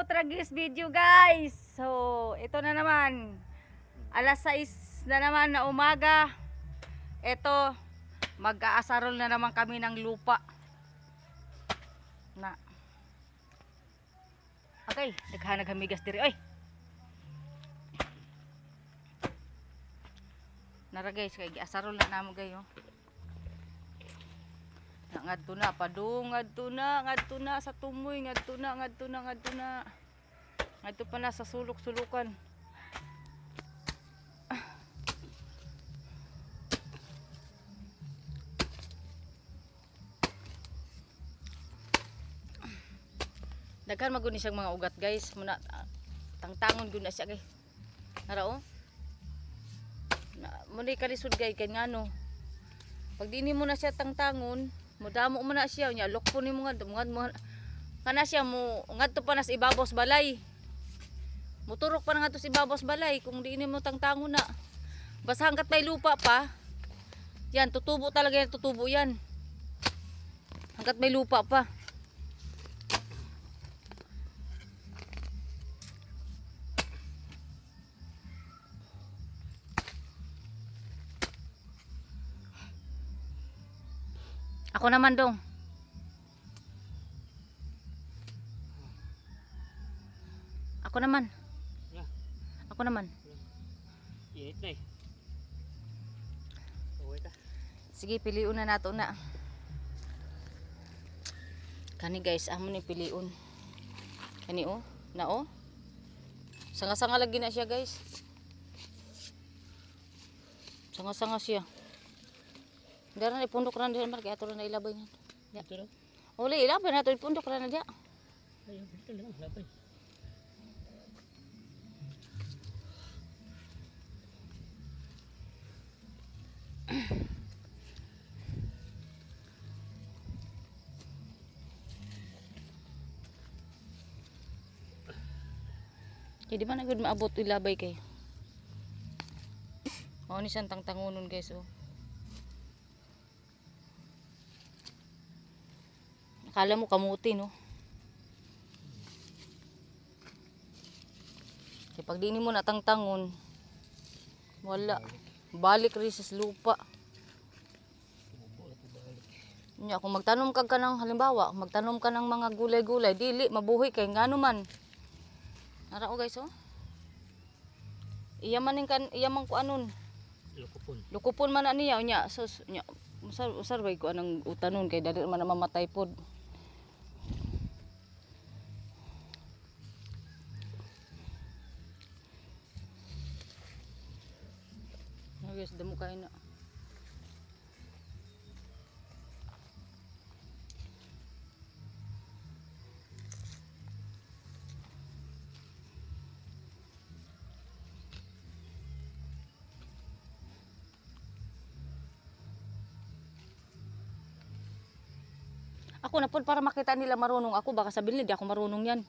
Tragis video guys. So, ito na naman. Alas 6 na naman na umaga. Ito, mag-aasarol na naman kami ng lupa. Na. Okay, naghanag hamigas diri. Oy. Nara guys, kay giasarol na namo gayo. Ngadto na padung, ngadto na sa tumoy, ngadto na. Ngadto pa na sa sulok-sulukan. Daghan maguni siyang mga ugat guys, muna tangtangon gud na siya kay. Nara oh. Muna kalisod guys kay ngano. Pag dini mo na siya tangtangon, modamo mo na siya nya lokpo nimo nga kana siya mo ngadto pa na sa ibabaw sa balay. Muturok pa na ngadto sa ibabaw sa balay kung di mo tangtangon na. Basta hangga't may lupa pa, yan tutubo talaga yan, tutubo yan. Hangga't may lupa pa. Ako naman dong. Ako naman. Yeah. Ako naman. Init na eh. Uwi ta. Sige, piliun na nato na. Kani guys, amo ni piliun. Kani oh, na oh. Sanga-sanga lagi na siya guys. Sanga-sanga siya. Dara na ipundok ra diha mar kay ato na ilabay na. Ya. Ito raw. Uli ilabay na to ipundok ra na diha. Ayun, ito lang labay. Kaya di ba na gud maabot ilabay kay. Mao ni siyang tangtangonon guys oh. Akala mo kamuti no. Kaya pag di mo natangtangon, wala. Balik rin sa lupa. Nya kung magtanom ka ng halimbawa, magtanom ka ng mga gulay-gulay, dili mabuhi kay ngano man. Ara o guys oh. Iyaman ko anon. Lukupon. Lukupon man na niya nya sus nya usar bay ko anang utanon kay dali man na mamatay pod. Guys, damo kayo na. Ako na po para makita nila marunong ako, baka sabihin nila di ako marunong yan.